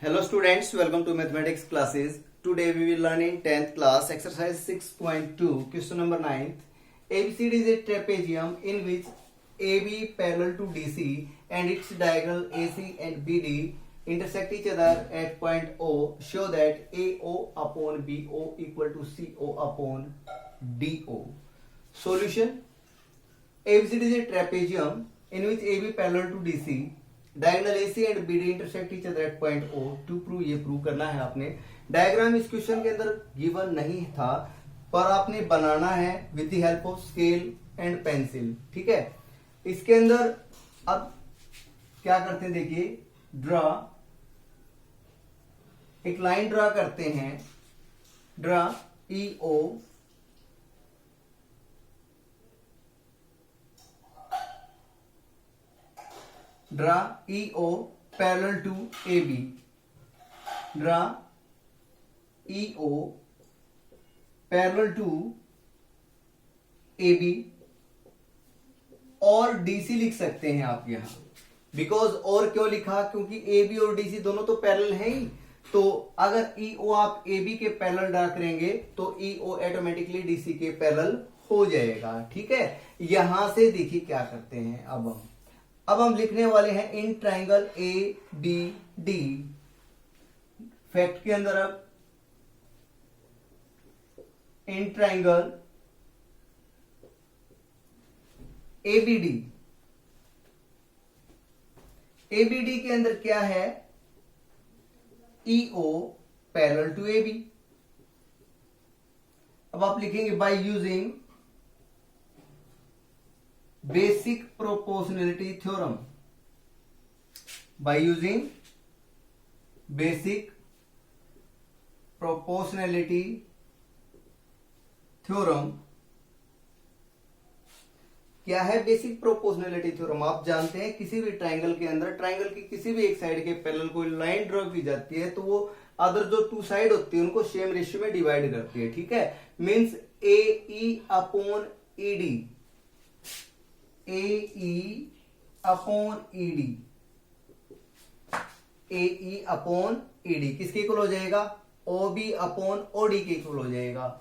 Hello students, welcome to mathematics classes. Today we will learn in 10th class exercise 6.2 question number 9. ABCD is a trapezium in which AB parallel to DC and its diagonal AC and BD intersect each other at point O. Show that AO upon BO equal to CO upon DO. Solution: ABCD is a trapezium in which AB parallel to DC, diagonal AC and BD intersect each other at point O. To prove, ये prove करना है आपने. Diagram इस question के अंदर given नहीं था, पर आपने बनाना है with the help of scale and pencil. ठीक है, इसके अंदर अब क्या करते हैं, देखिए, ड्रा, एक लाइन ड्रा करते हैं. Draw EO draw EO parallel to AB. Draw EO parallel to AB और DC लिख सकते हैं आप यहां. बिकॉज और क्यों लिखा, क्योंकि AB और DC दोनों तो पैरेलल है ही. तो अगर EO आप AB के पैरेलल ड्रा करेंगे तो EO ऑटोमेटिकली DC के पैरेलल हो जाएगा. ठीक है, यहां से देखिए क्या करते हैं. अब हम लिखने वाले हैं इन ट्राइंगल ABD. फैक्ट के अंदर अब इन ट्राइंगल ABD के अंदर क्या है, EO पैरेलल टू AB. अब आप लिखेंगे bye using basic proportionality theorem. Bye using basic proportionality theorem. क्या है बेसिक प्रोपोर्शनैलिटी थ्योरम? आप जानते हैं किसी भी ट्राइंगल के अंदर ट्राइंगल की किसी भी एक साइड के पैरेलल कोई लाइन ड्रॉ की जाती है तो वो अदर जो टू साइड होती है उनको सेम रेशियो में डिवाइड करती है. ठीक है, means AE upon ED, AE upon ED, AE upon ED किसके इक्वल हो जाएगा? OB अपॉन OD के इक्वल हो जाएगा.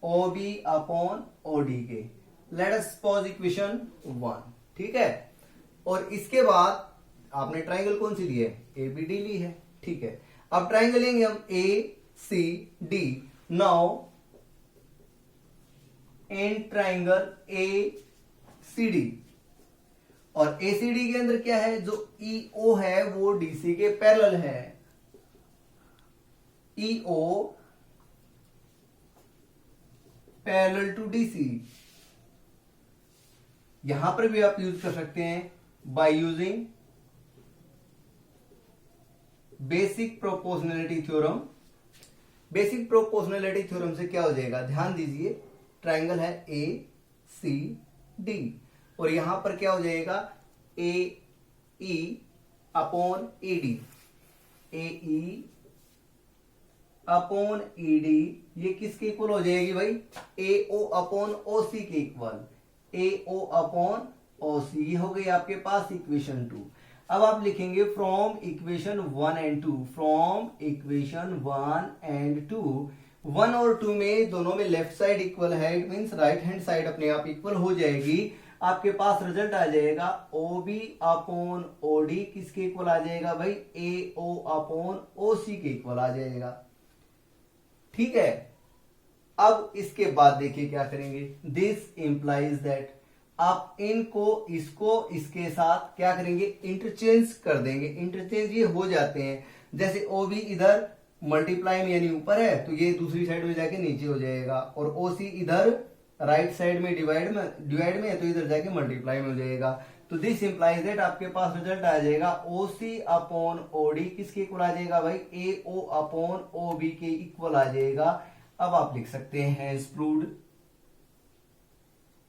OB अपॉन OD के. Let us pause equation 1. ठीक है, और इसके बाद आपने ट्राइंगल कौन सी ली है? ABD ली है. ठीक है, अब ट्राइंगल लेंगे हम ACD. Now in triangle ACD, और ACD के अंदर क्या है, जो EO है वो DC के पैरेलल है. EO parallel to DC. यहां पर भी आप यूज कर सकते हैं by using basic proportionality theorem. Basic proportionality theorem से क्या हो जाएगा, ध्यान दीजिए, ट्राइंगल है ACD और यहां पर क्या हो जाएगा, AE upon ED. AE upon ED ये किसके इक्वल हो जाएगी भाई? AO अपॉन OC के इक्वल. AO अपॉन OC, ये हो गई आपके पास इक्वेशन 2. अब आप लिखेंगे from equation 1 and 2. From equation 1 and 2, 1 और 2 में दोनों में लेफ्ट साइड इक्वल है, it means right hand side अपने आप इक्वल हो जाएगी. आपके पास रिजल्ट आ जाएगा OB अपॉन OD किसके इक्वल आ जाएगा भाई? AO अपॉन OC के इक्वल आ जाएगा. ठीक है, अब इसके बाद देखिए क्या करेंगे. दिस इंप्लाइज दैट आप इनको इसको इसके साथ क्या करेंगे, इंटरचेंज कर देंगे. इंटरचेंज ये हो जाते हैं, जैसे OB इधर मल्टीप्लाई में यानी ऊपर है तो ये दूसरी साइड में जाके नीचे हो जाएगा, और OC इधर राइट साइड में डिवाइड में है तो इधर जाके मल्टीप्लाई में हो जाएगा. तो दिस इंप्लाइज दैट आपके पास रिजल्ट आ जाएगा OC अपॉन OD किसके इक्वल आ जाएगा भाई? AO अपॉन OB के इक्वल आ जाएगा. अब आप लिख सकते हैं प्रूव्ड.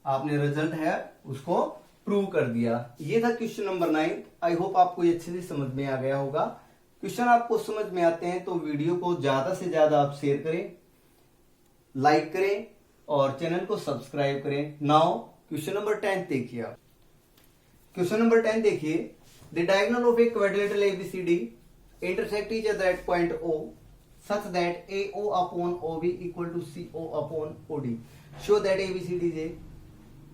आपने रिजल्ट है उसको प्रूव कर दिया. ये था क्वेश्चन नंबर 9. आई होप आपको ये अच्छे से समझ में आ गया होगा. क्वेश्चन आपको समझ में आते हैं तो वीडियो को ज्यादा से ज्यादा आप शेयर करें, लाइक करें और चैनल को सब्सक्राइब करें. नाउ क्वेश्चन नंबर 10 देखिए आप. क्वेश्चन नंबर 10 देखिए, the diagonal of a quadrilateral ABCD intersect each other at point O such that AO upon OB equal to CO upon OD. Show that ABCD is a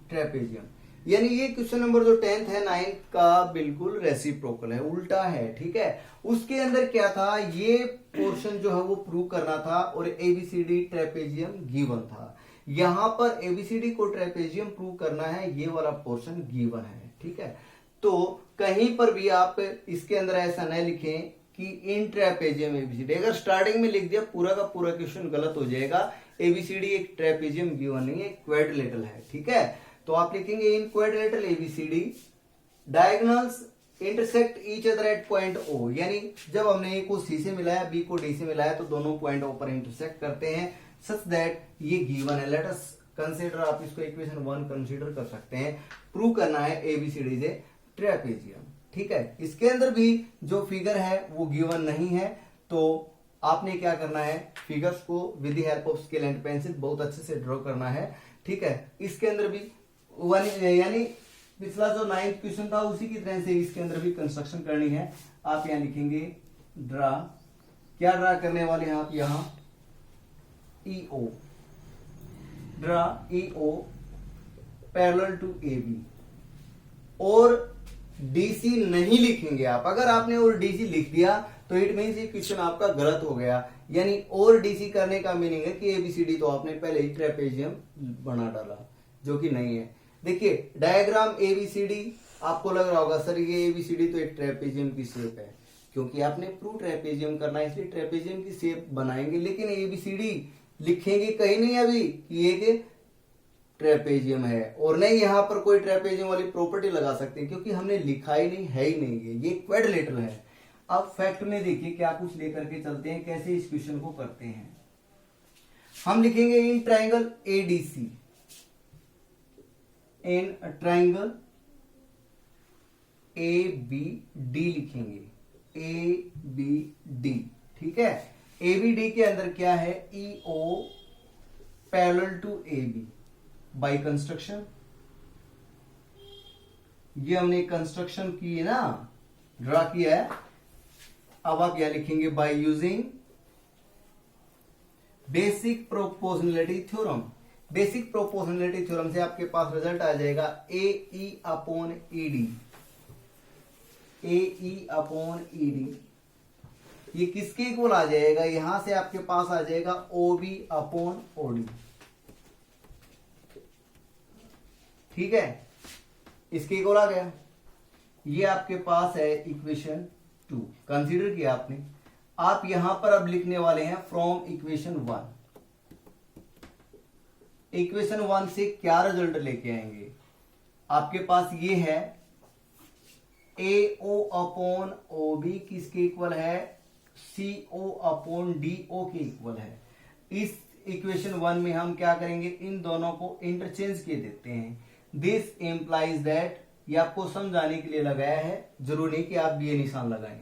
trapezium. यानी ये question number जो 10th है 9th का बिल्कुल reciprocal है, उल्टा है, ठीक है। उसके अंदर क्या था, ये पोर्शन जो है वो प्रूव करना था और एबीसीडी ट्रेपेजियम गिवन था। यहां पर एबीसीडी को ट्रेपेजियम प्रूव करना है, ये वाला पोर्शन गिवन है, ठीक है। तो कहीं पर भी आप इसके अंदर ऐसा न लिखें कि इन ट्रेपेजियम एबीसीडी, अगर स्टार्टिंग में लिख दिया पूरा का पूरा क्वेश्चन गलत हो जाएगा। एबीसीडी एक ट्रेपेजियम गिवन नहीं है, क्वाड्रिलेटरल है, ठीक है। तो आप लिखेंगे in quadrilateral ABCD diagonals intersect each other at point O, यानी जब हमने ए को सी से मिलाया, बी को डी से मिलाया, तो दोनों पॉइंट ओ पर इंटरसेक्ट करते हैं सच दैट ये गिवन है। लेट अस कंसीडर, आप इसको इक्वेशन 1 कंसीडर कर सकते हैं। प्रूव करना है एबीसीडी से ट्रेपेजियम, ठीक है। इसके अंदर भी जो फिगर है वो गिवन नहीं है, तो आपने क्या करना है, फिगर्स को with the help of scale and pencil बहुत अच्छे से ड्रॉ करना है, ठीक है। इसके अंदर भी यानी पिछला जो 9th क्वेश्चन था उसी की तरह से इसके अंदर भी कंस्ट्रक्शन करनी है। आप यहां लिखेंगे ड्रा, क्या ड्रा करने वाले हैं आप, यहां EO, draw EO parallel to AB। और DC नहीं लिखेंगे आप, अगर आपने और DC लिख दिया तो इट मीन्स ये क्वेश्चन आपका गलत हो गया। यानी और DC करने का मीनिंग है कि ABCD तो आपने पहले ही ट्रेपेजियम बना डाला, जो कि नहीं है। देखिए डायग्राम ABCD, आपको लग रहा होगा सर ये ABCD तो एक ट्रेपेजियम की शेप है, क्योंकि आपने प्रूव ट्रेपेजियम करना है इसलिए ट्रेपेजियम की शेप बनाएंगे, लेकिन ABCD लिखेंगे कहीं नहीं अभी कि एक ट्रेपेजियम है, और नहीं यहां पर कोई ट्रेपेजियम वाली प्रॉपर्टी लगा सकते हैं, क्योंकि हमने लिखा ही नहीं, है ही नहीं, ये क्वाड्रिलेटरल है। अब फैक्ट में देखिए क्या कुछ लेकर के चलते हैं, कैसे इस क्वेश्चन को करते हैं। हम लिखेंगे in triangle ADC, in triangle ABD लिखेंगे, ABD, ठीक है। ABD के अंदर क्या है, EO parallel to AB by construction. ये हमने कंस्ट्रक्शन की है ना, ड्रा किया है। अब आप क्या लिखेंगे, bye using basic proportionality theorem. Basic proportionality theorem से आपके पास रिजल्ट आ जाएगा AE upon ED, AE upon ED। ये किसके इक्वल आ जाएगा, यहां से आपके पास आ जाएगा OB अपॉन OD, ठीक है। इसके इक्वल आ गया। ये आपके पास है इक्वेशन 2, कंसीडर किया आपने। आप यहां पर अब लिखने वाले हैं फ्रॉम इक्वेशन 1। इक्वेशन 1 से क्या रिजल्ट लेके आएंगे, आपके पास ये है AO अपॉन OB किसके इक्वल है, CO अपॉन DO के इक्वल है। इस इक्वेशन 1 में हम क्या करेंगे, इन दोनों को इंटरचेंज किए देते हैं। दिस इंप्लाइज दैट, ये आपको समझाने के लिए लगाया है, जरूरी नहीं कि आप भी ये निशान लगाएं।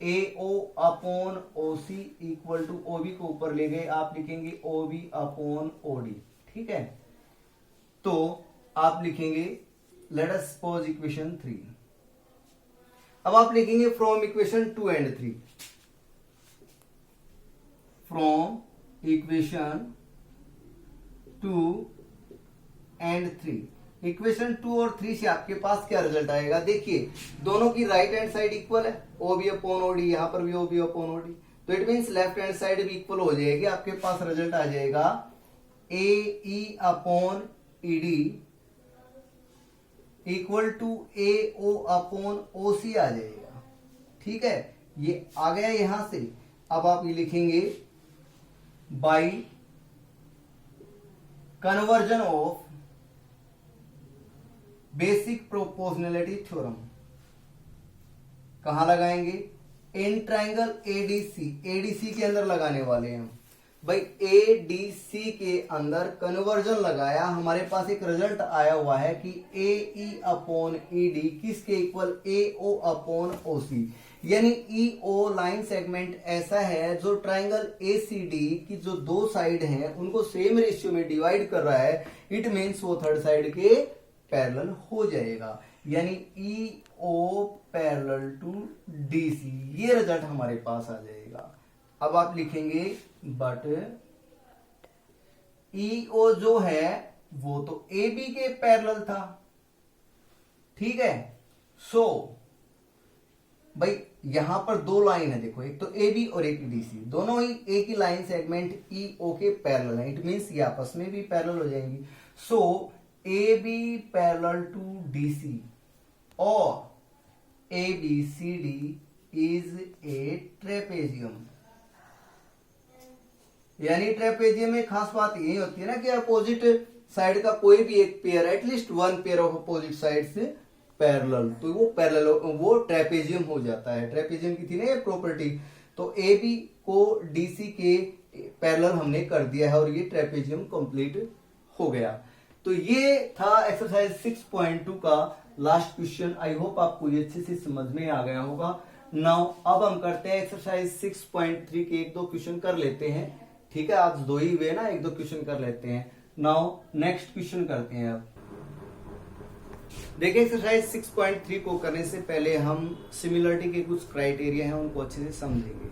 AO upon OC equal to OB को ऊपर ले गए, आप लिखेंगे OB अपॉन OD, ठीक है। तो आप लिखेंगे लेट अस सपोज इक्वेशन 3। अब आप लिखेंगे from equation 2 and 3, from equation 2 and 3। Equation 2 और 3 से आपके पास क्या रिजल्ट आएगा, देखिए दोनों की राइट हैंड साइड इक्वल है, OB अपॉन OD, यहां पर भी OB अपॉन OD, तो it means left hand side भी इक्वल हो जाएगी। आपके पास रिजल्ट आ जाएगा AE upon ED equal to AO upon OC आ जाएगा, ठीक है। ये आ गया यहां से। अब आप ये लिखेंगे bye conversion of basic proportionality theorem. कहां लगाएंगे, इन ट्राइंगल ADC के अंदर लगाने वाले हैं भाई। ADC के अंदर कन्वर्जन लगाया, हमारे पास एक रिजल्ट आया हुआ है कि AE अपॉन ED किसके इक्वल, AO अपॉन OC। यानी EO लाइन सेगमेंट ऐसा है जो ट्राइंगल ACD की जो दो साइड हैं उनको सेम रेशियो में डिवाइड कर रहा है। इट मीन्स वो थर्ड साइड के पैरेलल हो जाएगा। यानी ई ओ पैरेलल टू डी सी, ये रिजल्ट हमारे पास आ जाएगा। अब आप लिखेंगे बट ई ओ जो है वो तो ए बी के पैरेलल था, ठीक है। सो भाई यहां पर दो लाइन है, देखो एक तो ए बी और एक डी सी, दोनों ही एक ही लाइन सेगमेंट ई ओ के पैरेलल है, इट मींस ये आपस में भी पैरेलल हो जाएंगी। So A B parallel to D C और A B C D is a trapezium. यानी ट्रेपेजियम में खास बात यही होती है ना कि अपोजिट साइड का कोई भी एक pair, at least one pair of opposite side से पैरेलल, तो वो पैरेलल, वो ट्रेपेजियम हो जाता है। ट्रेपेजियम की थी ना ये प्रॉपर्टी, तो ए बी को डीसी के पैरेलल हमने कर दिया है और ये ट्रेपेजियम कंप्लीट हो गया। तो ये था एक्सरसाइज 6.2 का लास्ट क्वेश्चन। आई होप आपको ये अच्छे से समझ में आ गया होगा। नाउ अब हम करते हैं एक्सरसाइज 6.3 के एक दो क्वेश्चन कर लेते हैं, ठीक है। आज दो ही हुए ना, एक दो क्वेश्चन कर लेते हैं। नाउ नेक्स्ट क्वेश्चन करते हैं। अब देखिए एक्सरसाइज 6.3 को करने से पहले हम सिमिलरिटी के कुछ क्राइटेरिया हैं उनको अच्छे से समझेंगे,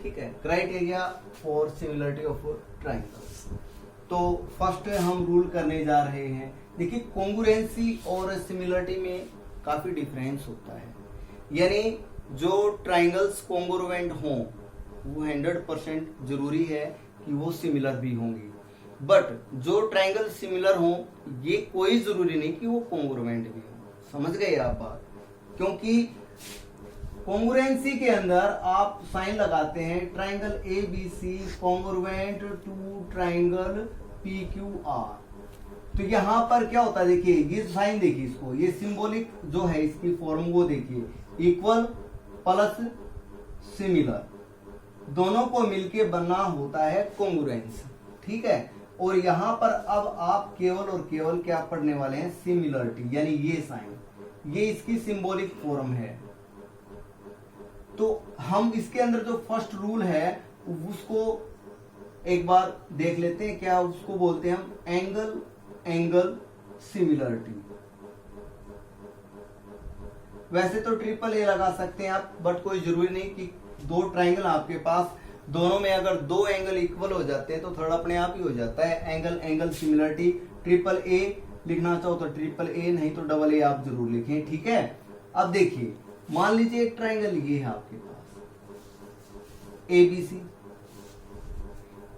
ठीक है। Criteria for similarity of triangles. तो फर्स्ट हम रूल करने जा रहे हैं। देखिए कॉन्ग्रुएंसी और सिमिलरिटी में काफी डिफरेंस होता है, यानी जो ट्राइंगल्स कॉन्ग्रुएंट हों वो 100% जरूरी है कि वो सिमिलर भी होंगी, बट जो ट्राइंगल सिमिलर हो ये कोई जरूरी नहीं कि वो कॉन्ग्रुएंट भी हो। समझ गए आप बात? क्योंकि कॉन्ग्रुएंसी के अंदर आप साइन लगाते हैं triangle A B C congruent to triangle P Q R. तो यहां पर क्या होता है, देखिए ये साइन देखिए, इसको ये सिंबॉलिक जो है इसकी फॉर्म वो देखिए, इक्वल प्लस सिमिलर, दोनों को मिलके बनना होता है कॉन्ग्रुएंस, ठीक है। और यहां पर अब आप केवल और केवल क्या पढ़ने वाले हैं, सिमिलरिटी, यानी ये साइन, ये इसकी सिंबॉलिक फॉर्म है। तो हम इसके अंदर जो फर्स्ट रूल है उसको एक बार देख लेते हैं, क्या उसको बोलते हैं हम एंगल एंगल सिमिलरिटी। वैसे तो ट्रिपल ए लगा सकते हैं आप, बट कोई जरूरी नहीं कि दो ट्राइंगल आपके पास, दोनों में अगर दो एंगल इक्वल हो जाते हैं तो थर्ड अपने आप ही हो जाता है। Angle angle similarity, triple A लिखना चाहो तो ट्रिपल ए, नहीं तो डबल ए आप जरूर लिखें, ठीक है। अब देखिए मान लीजिए एक ट्राइंगल ये है आपके पास A B C,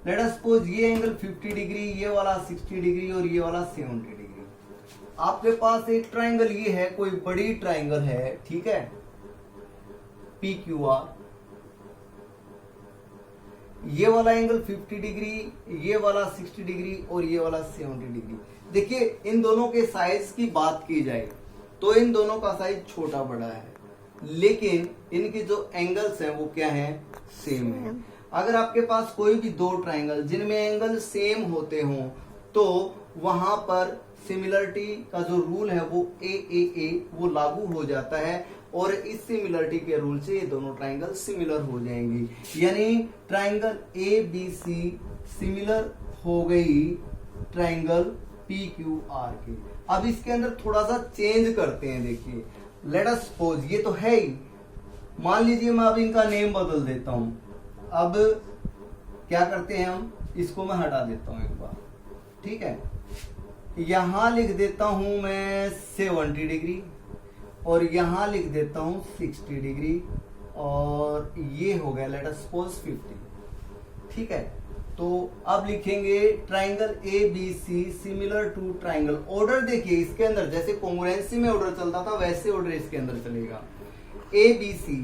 let us suppose ये एंगल 50 डिग्री, ये वाला 60 डिग्री और ये वाला 70 डिग्री। आपके पास एक ट्राइंगल ये है, कोई बड़ी ट्राइंगल है, ठीक है, पी क्यू आर। ये वाला एंगल 50 डिग्री, ये वाला 60 डिग्री और ये वाला 70 डिग्री। देखिए इन दोनों के साइज की बात की जाए तो इन दोनों का साइज छोटा बड़ा है, लेकिन इनके जो एंगल्स हैं वो क्या हैं, सेम है। अगर आपके पास कोई भी दो ट्राइंगल जिनमें एंगल सेम होते हों तो वहां पर सिमिलरिटी का जो रूल है वो ए वो लागू हो जाता है, और इस सिमिलरिटी के रूल से ये दोनों ट्राइंगल सिमिलर हो जाएंगी। यानी triangle A B C similar हो गई ट्राइंगल पी क्यू आर के। अब इसके अंदर थोड़ा सा चेंज करते हैं। देखिए लेट अस सपोज ये तो है ही, मान लीजिए मैं अब इनका नेम बदल देता हूं। अब क्या करते हैं हम, इसको मैं हटा देता हूं एक बार, ठीक है। यहां लिख देता हूं मैं 70 डिग्री और यहां लिख देता हूं 60 डिग्री, और ये हो गया लेट अस सपोज 50, ठीक है। तो अब लिखेंगे triangle A B C similar to triangle. Order देखिए इसके अंदर जैसे कॉन्ग्रुएंसी में ऑर्डर चलता था वैसे ऑर्डर इसके अंदर चलेगा। ए बी सी,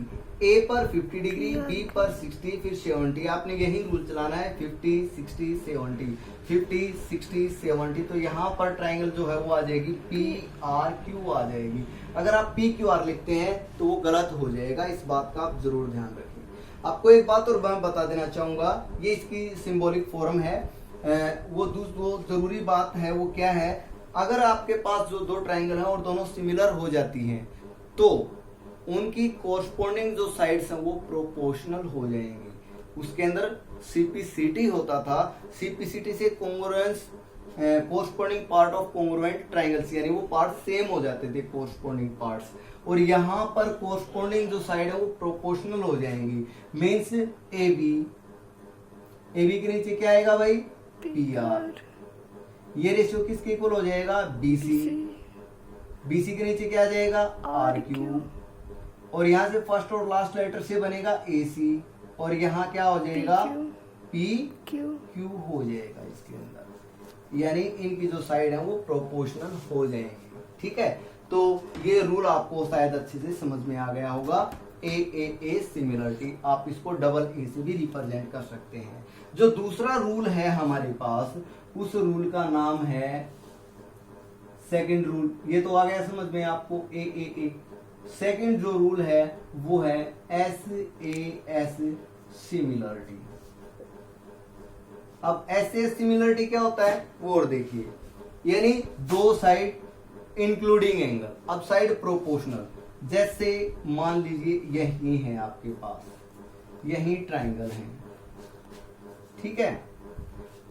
ए पर 50 डिग्री, बी पर 60, फिर 70। आपने यही रूल चलाना है 50 60 70, 50 60 70। तो यहाँ पर ट्राइंगल जो है वो आ जाएगी पी आर क्यू आ जाएगी। अगर आप पी क्यू आर लिखते हैं तो वो गलत हो जाएगा, इस बात का आप जरूर ध्यान रखें। आपको एक बात और मैं बता देना चाहूंगा, ये इसकी सिंबॉलिक फॉर्म है। वो जरूरी बात है वो क्या है, अगर आपके पास जो दो ट्राइंगल हैं और दोनों सिमिलर हो जाती हैं तो उनकी कोरस्पोंडिंग जो साइड्स हैं वो प्रोपोर्शनल हो जाएंगी। उसके अंदर सीपीसीटी होता था, सीपीसीटी से congruence corresponding part of congruent triangles, यानी वो पार्ट सेम हो जाते थे कोरस्पॉन्डिंग पार्ट्स, और यहाँ पर कोरस्पॉन्डिंग जो साइड है वो प्रोपोर्शनल हो जाएंगी। मीन्स ए बी के नीचे क्या आएगा भाई, पी आर। ये रेशियो किसके इक्वल हो जाएगा, BC के नीचे क्या आ जाएगा, आर क्यू, और यहाँ से फर्स्ट और लास्ट लेटर से बनेगा AC, और यहाँ क्या हो जाएगा, P Q हो जाएगा इसके अंदर, यानी इनकी जो साइड है वो प्रोपोर्शनल हो जाएंगे। ठीक है, तो ये रूल आपको शायद अच्छे से समझ में आ गया होगा। ए सिमिलरिटी, आप इसको डबल ए से भी रिप्रेजेंट कर सकते हैं। जो दूसरा रूल है हमारे पास, उस रूल का नाम है सेकंड रूल। ये तो आ गया समझ में आपको, ए। सेकंड जो रूल है वो है एस सिमिलरिटी। अब एस सिमिलरिटी क्या होता है वो और देखिए, यानी दो साइड इंक्लूडिंग एंगल। अब साइड प्रोपोर्शनल, जैसे मान लीजिए यही है आपके पास, यही ट्राइंगल है, ठीक है।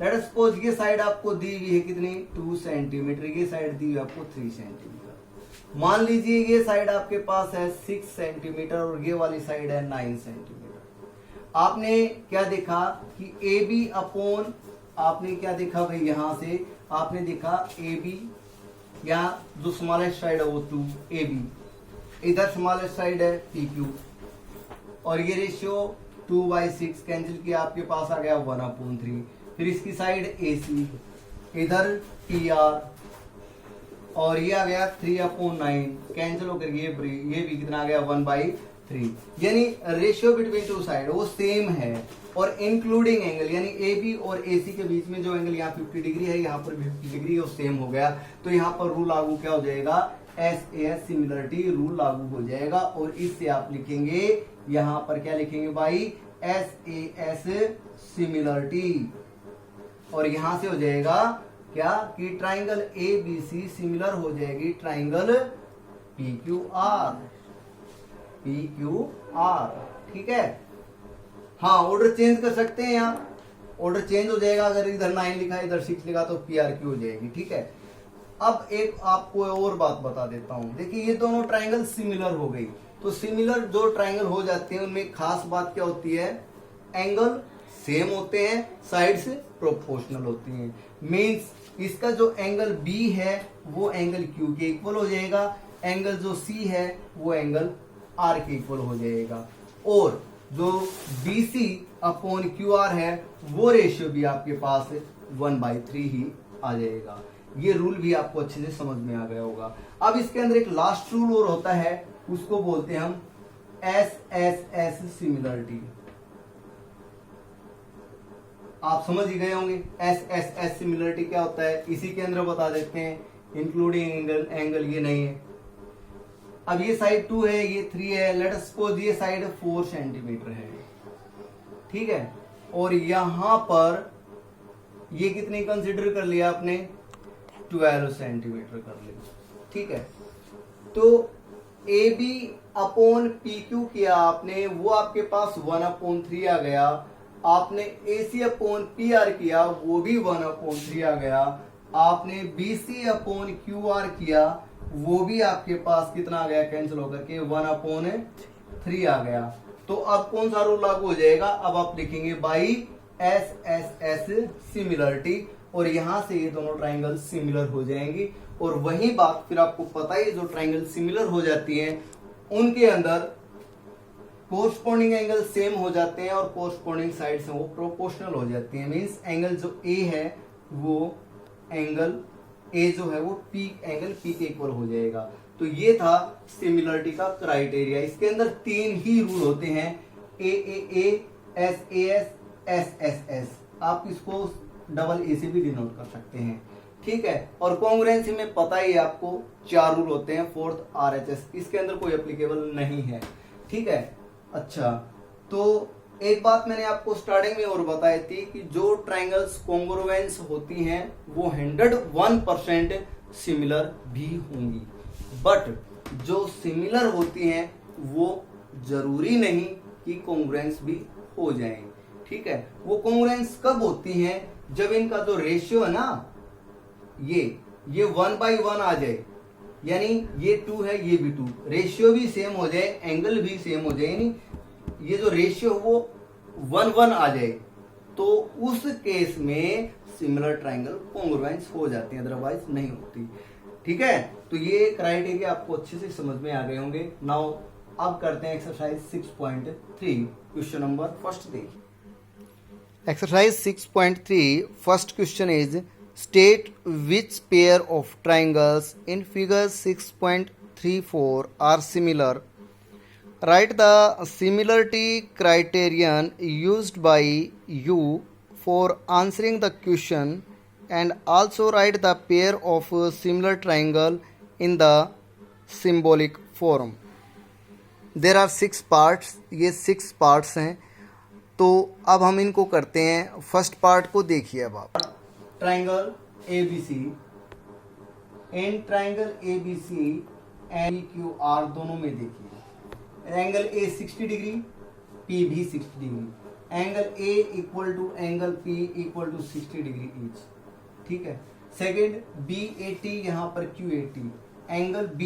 लेट अस सपोज ये साइड आपको दी हुई है कितनी, 2 सेंटीमीटर, ये साइड दी हुई है आपको 3 सेंटीमीटर। मान लीजिए ये साइड आपके पास है 6 सेंटीमीटर और ये वाली साइड है 9 सेंटीमीटर। आपने क्या देखा कि ए बी अपॉन, आपने क्या देखा भाई, यहां से आपने देखा ए बी, यहाँ जो स्मॉलेस्ट साइड है वो 2 ए बी, इधर स्मॉलेस्ट साइड है पी क्यू, और ये रेशियो 2/6 कैंसिल किया, आपके पास आ गया 1/3। फिर इसकी साइड AC, इधर PR, और ये आ गया 3/9 कैंसिल होकर ये भी कितना आ गया 1/3। यानी रेशियो बिटवीन टू साइड वो सेम है, और इंक्लूडिंग एंगल यानी AB और AC के बीच में जो एंगल यहाँ 50 डिग्री है, यहाँ पर भी 50 डिग्री है, वो सेम हो गया। तो यहाँ पर रूल लागू क्या हो जाएगा, SAS सिमिलरिटी रूल लागू हो जाएगा, और इससे आप लिखेंगे यहाँ पर क्या लिखेंगे भाई, SAS सिमिलरिटी, और यहां से हो जाएगा क्या कि ट्राइंगल ABC सिमिलर हो जाएगी ट्राइंगल PQR। ठीक है, हाँ ऑर्डर चेंज कर सकते हैं, यहाँ ऑर्डर चेंज हो जाएगा, अगर इधर 9 लिखा है इधर 6 लिखा तो PRQ हो जाएगी। ठीक है, अब एक आपको और बात बता देता हूं, देखिए ये दोनों ट्राइंगल सिमिलर हो गई, तो सिमिलर जो ट्राइंगल हो जाते हैं उनमें खास बात क्या होती है, एंगल सेम होते हैं, साइड्स प्रोपोर्शनल होती हैं। मींस इसका जो एंगल B है वो एंगल Q के इक्वल हो जाएगा, एंगल जो C है वो एंगल R के इक्वल हो जाएगा, और जो BC अपॉन QR है वो रेशियो भी आपके पास 1/3 ही आ जाएगा। ये रूल भी आपको अच्छे से समझ में आ गया होगा। अब इसके अंदर एक लास्ट रूल और होता है, उसको बोलते हैं हम SSS सिमिलरिटी। आप समझ ही गए होंगे SSS सिमिलरिटी क्या होता है, इसी के अंदर बता देते हैं, इंक्लूडिंग एंगल ये नहीं है। अब ये साइड 2 है, ये 3 है, लेट अस सपोज ये साइड 4 सेंटीमीटर है, ठीक है, और यहां पर ये कितनी कंसिडर कर लिया आपने, 12 सेंटीमीटर कर लिया। ठीक है, तो AB अपॉन PQ किया आपने, वो आपके पास 1/3 आ गया। आपने AC अपॉन PR किया, वो भी 1/3 आ गया। आपने BC अपॉन QR किया, वो भी आपके पास कितना आ गया, कैंसिल होकर के 1/3 आ गया। तो अब कौन सा रूल लागू हो जाएगा, अब आप लिखेंगे बाई SSS सिमिलरिटी, और यहां से ये दोनों ट्राइंगल सिमिलर हो जाएंगी। और वही बात फिर आपको पता है, जो ट्राइंगल सिमिलर हो जाती हैं उनके अंदर कोरस्पॉन्डिंग एंगल सेम हो जाते हैं, और कोरस्पॉन्डिंग साइड्स हैं वो प्रोपोर्शनल हो जाती हैं। मींस एंगल जो A है वो एंगल A जो है वो एंगल P के इक्वल हो जाएगा। तो ये था सिमिलरिटी का क्राइटेरिया। इसके अंदर 3 ही रूल होते हैं, AAA, SAS, SSS। आप इसको डबल A से भी डिनोट कर सकते हैं। ठीक है, और कॉन्ग्रुएंसी में पता ही आपको 4 रूल होते हैं, 4th RHS, इसके अंदर कोई एप्लीकेबल नहीं है। ठीक है, अच्छा, तो एक बात मैंने आपको स्टार्टिंग में और बताई थी कि जो ट्राइंगल्स कॉन्ग्रुएंस होती हैं वो 101% सिमिलर भी होंगी, बट जो सिमिलर होती हैं वो जरूरी नहीं कि कॉन्ग्रुएंस भी हो जाएं। ठीक है, वो कॉन्ग्रुएंस कब होती हैं, जब इनका जो रेशियो है ना ये 1/1 आ जाए, यानी ये 2 है, ये भी 2, रेशियो भी सेम हो जाए, एंगल भी सेम हो जाए, यानी ये जो रेशियो वो 1:1 आ जाए, तो उस केस में सिमिलर ट्राइंगल कॉन्ग्रुएंस हो जाती है, अदरवाइज नहीं होती। ठीक है, तो ये क्राइटेरिया आपको अच्छे से समझ में आ गए होंगे। नाउ अब करते हैं एक्सरसाइज 6.3, क्वेश्चन नंबर फर्स्ट देखिए। Exercise 6.3 first question is state which pair of triangles in figure 6.34 are similar. Write the similarity criterion used by you for answering the question and also write the pair of similar triangle in the symbolic form. There are 6 parts, ये 6 parts हैं, तो अब हम इनको करते हैं। First part को देखिए अब आप। Triangle ABC, in triangle ABC and QR दोनों में देखिए, एंगल A 60 डिग्री, P भी 60 degree, angle A equal to angle P equal to 60 degree each. ठीक है, सेकंड BAT यहाँ पर QAT, angle B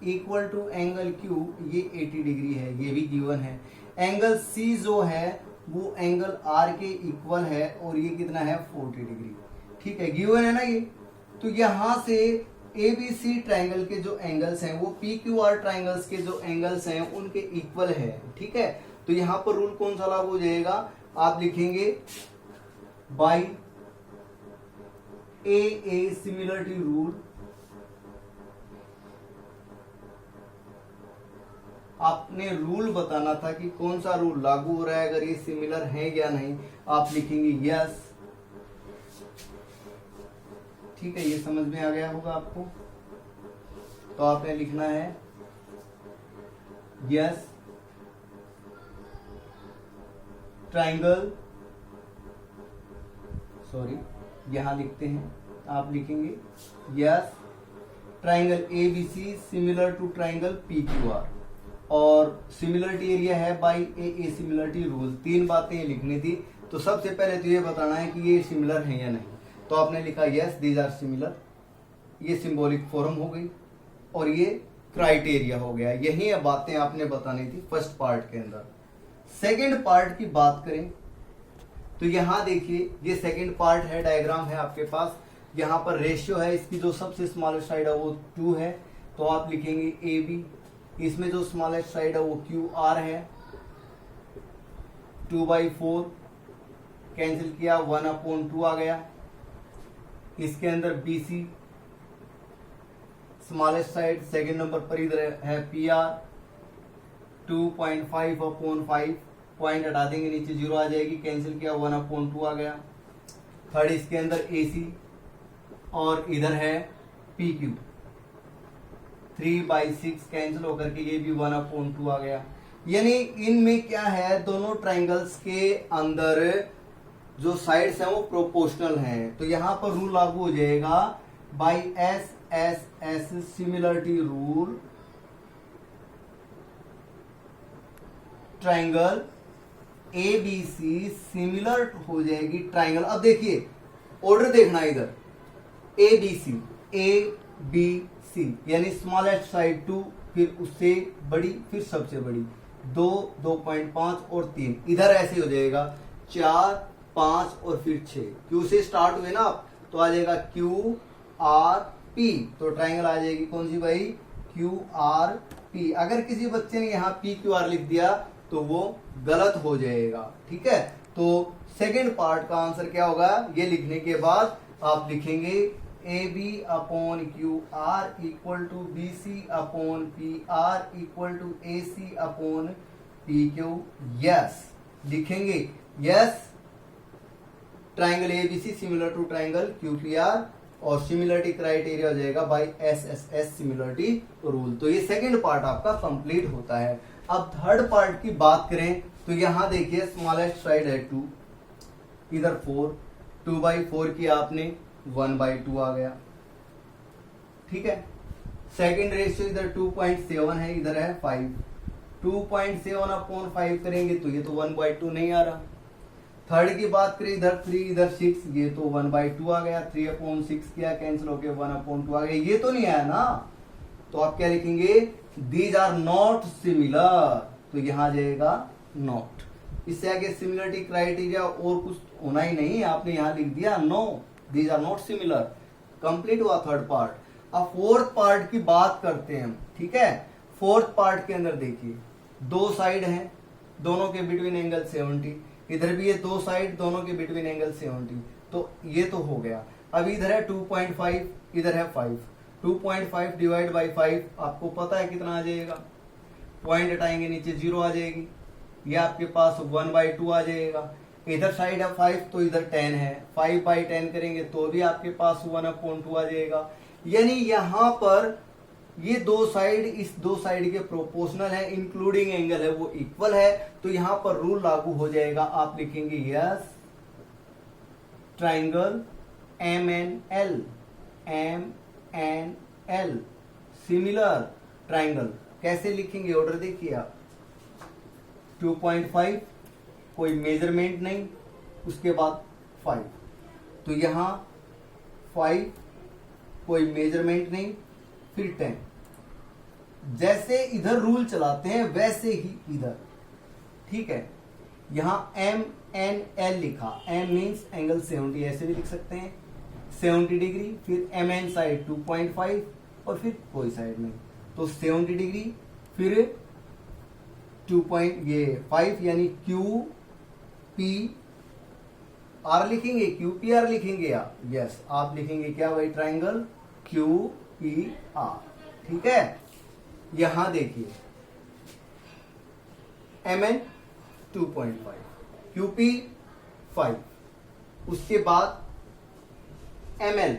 equal to angle Q, ये 80 degree है, ये भी गिवन है। एंगल C जो है वो एंगल R के इक्वल है और ये कितना है 40 डिग्री। ठीक है, गिवन है ना ये। तो यहां से ABC ट्राइंगल के जो एंगल्स हैं वो PQR ट्राइंगल्स के जो एंगल्स हैं उनके इक्वल है। ठीक है, तो यहां पर रूल कौन सा लागू हो जाएगा, आप लिखेंगे बाय AA सिमिलरिटी रूल। आपने रूल बताना था कि कौन सा रूल लागू हो रहा है, अगर ये सिमिलर है या नहीं, आप लिखेंगे यस। ठीक है, ये समझ में आ गया होगा आपको। तो आपने लिखना है यस ट्राइंगल, सॉरी यहां लिखते हैं, आप लिखेंगे yes triangle ABC similar to triangle PQR, और सिमिलरिटी एरिया है बाय AA सिमिलरिटी रूल। 3 बातें लिखनी थी, तो सबसे पहले तो ये बताना है कि ये सिमिलर है या नहीं। तो आपने लिखा यस दीज आर सिमिलर, ये सिंबॉलिक फॉर्म हो गई और ये क्राइटेरिया हो गया। यही बातें आपने बतानी थी फर्स्ट पार्ट के अंदर। सेकंड पार्ट की बात करें तो यहां देखिए, ये सेकंड पार्ट है, डायग्राम है आपके पास। यहां पर रेशियो है, इसकी जो सबसे स्मॉलेस्ट साइड है वो 2 है, तो आप लिखेंगे AB। इसमें जो स्मॉलेस्ट साइड है वो QR है, 2/4 कैंसिल किया, 1/2 आ गया। इसके अंदर BC smallest side second number पर इधर है PR, 2.5/5, पॉइंट हटा देंगे, नीचे 0 आ जाएगी, कैंसिल किया, 1/2 आ गया। थर्ड इसके अंदर AC और इधर है PQ, 3/6 कैंसिल होकर के ये भी 1/2 आ गया। यानी इनमें क्या है, दोनों ट्राइंगल्स के अंदर जो साइड्स हैं वो प्रोपोर्शनल हैं। तो यहां पर रूल लागू हो जाएगा by SSS similarity rule, triangle ABC similar हो जाएगी ट्राइंगल। अब देखिए ऑर्डर देखना, इधर ABC ABC यानी स्मॉलेस्ट साइड 2, फिर उससे बड़ी, फिर सबसे बड़ी 2, 2.5 और 3। इधर ऐसे हो जाएगा 4, 5 और फिर 6। Q से स्टार्ट हुए ना आप, तो आ जाएगा QRP, तो ट्राइंगल आ जाएगी कौन सी भाई, QRP। अगर किसी बच्चे ने यहाँ PQR लिख दिया तो वो गलत हो जाएगा। ठीक है, तो सेकंड पार्ट का आंसर क्या होगा, ये लिखने के बाद आप लिखेंगे AB/QR equal to BC/PR equal to AC/PQ। Yes लिखेंगे, yes triangle ABC similar to triangle QPR, और सिमिलरिटी क्राइटेरिया हो जाएगा बाय SSS सिमिलरिटी रूल। तो ये सेकंड पार्ट आपका कंप्लीट होता है। अब थर्ड पार्ट की बात करें तो यहां देखिए स्मॉलेस्ट साइड है 2, इधर 4, 2/4 किया आपने, 1/2 आ गया। ठीक है, सेकंड रेशियो इधर 2.7 है, इधर है 5, 2.7/5 करेंगे तो ये तो 1/2 नहीं आ रहा। थर्ड की बात करें, इधर 3 इधर 6, ये तो 1/2 आ गया, 3/6 किया कैंसिल हो गया, 1/2 आ गया, ये तो नहीं आया ना। तो आप क्या लिखेंगे, दीज आर नॉट सिमिलर, तो यहां आ जाएगा नॉट। इससे आगे सिमिलरिटी क्राइटेरिया और कुछ होना ही नहीं, आपने यहां लिख दिया no, these are not similar. Complete हुआ थर्ड पार्ट। अब फोर्थ पार्ट की बात करते हैं हम, ठीक है। फोर्थ पार्ट के अंदर देखिए, दो साइड हैं, दोनों के बिटवीन एंगल 70, इधर भी ये दो साइड, दोनों के बिटवीन एंगल 70, तो ये तो हो गया। अब इधर है 2.5, इधर है 5, 2.5 डिवाइड बाई 5 आपको पता है कितना आ जाएगा, पॉइंट हटाएंगे नीचे 0 आ जाएगी, ये आपके पास 1/2 आ जाएगा। इधर साइड है 5 तो इधर 10 है, 5/10 करेंगे तो भी आपके पास 1/2 आ जाएगा। यानी यहां पर ये दो साइड इस दो साइड के प्रोपोर्शनल है, इंक्लूडिंग एंगल है वो इक्वल है, तो यहां पर रूल लागू हो जाएगा। आप लिखेंगे yes triangle MNL, MNL similar triangle. कैसे लिखेंगे, ऑर्डर देखिए आप, 2.5 कोई मेजरमेंट नहीं, उसके बाद 5, तो यहां 5 कोई मेजरमेंट नहीं, फिर 10। जैसे इधर रूल चलाते हैं वैसे ही इधर, ठीक है। यहां MNL लिखा, M मीन्स एंगल 70, ऐसे भी लिख सकते हैं 70 डिग्री, फिर MN साइड 2.5 और फिर कोई साइड नहीं, तो 70 डिग्री, फिर 2.5 यानी QPR लिखेंगे, QPR लिखेंगे आप, यस आप लिखेंगे क्या भाई, ट्राइंगल QPR, ठीक है। यहां देखिए MN 2.5, QP 5, उसके बाद ML,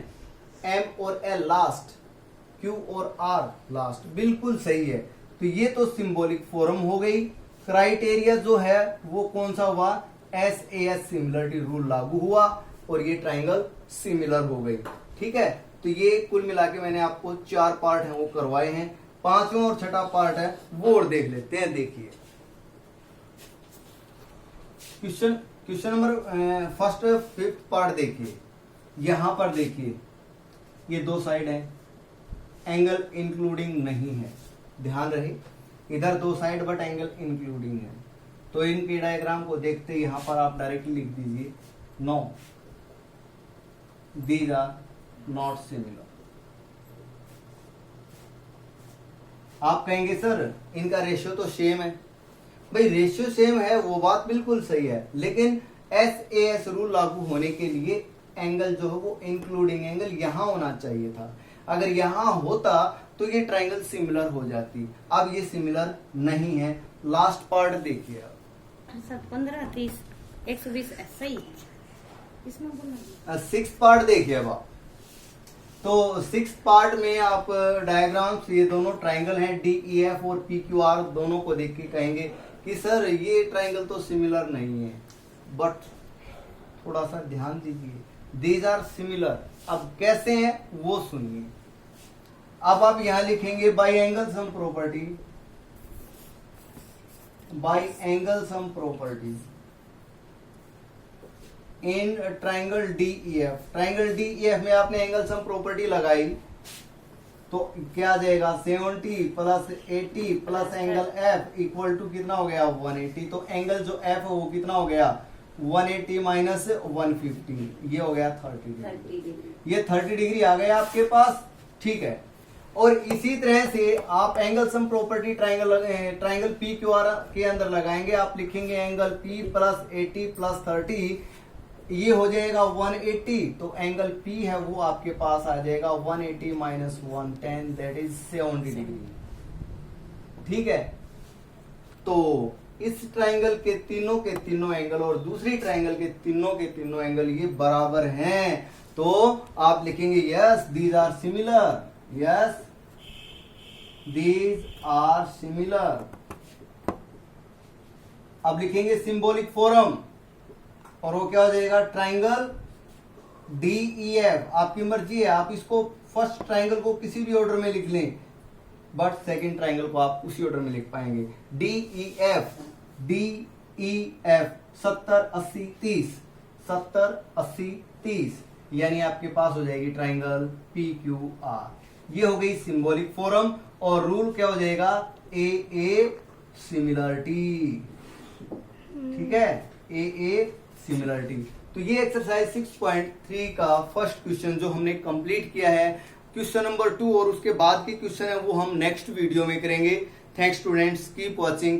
M और L लास्ट, Q और R लास्ट, बिल्कुल सही है। तो ये तो सिंबॉलिक फॉर्म हो गई। क्राइटेरिया जो है वो कौन सा हुआ, SAS सिमिलरिटी रूल लागू हुआ और ये ट्राइंगल सिमिलर हो गई, ठीक है। तो ये कुल मिला के मैंने आपको 4 पार्ट हैं वो करवाए हैं, 5वां और 6वां पार्ट है वो और देख लेते हैं। देखिए question number first 5th part देखिए, यहां पर देखिए ये दो साइड है, एंगल इंक्लूडिंग नहीं है, ध्यान रहे, इधर दो साइड बट एंगल इंक्लूडिंग है। तो इनके डायग्राम को देखते ही यहां पर आप डायरेक्टली लिख दीजिए no, these are not similar. आप कहेंगे सर इनका रेशियो तो सेम है, भाई रेशियो सेम है वो बात बिल्कुल सही है, लेकिन SAS रूल लागू होने के लिए एंगल जो है वो इंक्लूडिंग एंगल यहां होना चाहिए था। अगर यहां होता तो ये ट्राइंगल सिमिलर हो जाती, अब ये सिमिलर नहीं है। लास्ट पार्ट देखिए आप, 15, 30, 120 ऐसा ही इसमें बोलना। 6th पार्ट देखिए अब आप, तो 6th पार्ट में आप डायग्राम्स, ये दोनों ट्राइंगल हैं DEF और PQR, दोनों को देख के कहेंगे कि सर ये ट्राइंगल तो सिमिलर नहीं है, बट थोड़ा सा ध्यान दीजिए, दीज आर सिमिलर। अब कैसे हैं वो सुनिए। अब आप यहां लिखेंगे by angle sum property, by angle sum property in triangle DEF। Triangle DEF में आपने एंगल सम प्रॉपर्टी लगाई तो क्या आ जाएगा, 70 plus 80 plus angle F equal to कितना हो गया, 180। तो एंगल जो F है वो कितना हो गया, 180 माइनस 150, ये हो गया 30 डिग्री। ये 30 डिग्री आ गया आपके पास, ठीक है। और इसी तरह से आप angle sum property triangle PQR के अंदर लगाएंगे। आप लिखेंगे एंगल P प्लस 80 प्लस 30, ये हो जाएगा 180, तो एंगल P है वो आपके पास आ जाएगा 180 माइनस 110, दैट इज 70 डिग्री, ठीक है। तो इस ट्राइंगल के तीनों एंगल और दूसरी ट्राइंगल के तीनों एंगल ये बराबर हैं, तो आप लिखेंगे yes these are similar, yes these are similar. अब लिखेंगे सिंबॉलिक फॉर्म, और वो क्या हो जाएगा, ट्राइंगल DEF। आपकी मर्जी है, आप इसको फर्स्ट ट्राइंगल को किसी भी ऑर्डर में लिख लें, बट सेकंड ट्राइंगल को आप उसी ऑर्डर में लिख पाएंगे। DEF, D ई एफ 70 80 30 70 80 30 यानी आपके पास हो जाएगी ट्राइंगल पी क्यू आर। ये हो गई सिंबॉलिक फॉर्म और रूल क्या हो जाएगा ए सिमिलरिटी। ठीक है, ए सिमिलरिटी। तो ये एक्सरसाइज 6.3 का फर्स्ट क्वेश्चन जो हमने कंप्लीट किया है। क्वेश्चन नंबर 2 और उसके बाद के क्वेश्चन है वो हम नेक्स्ट वीडियो में करेंगे। Thanks students, keep watching.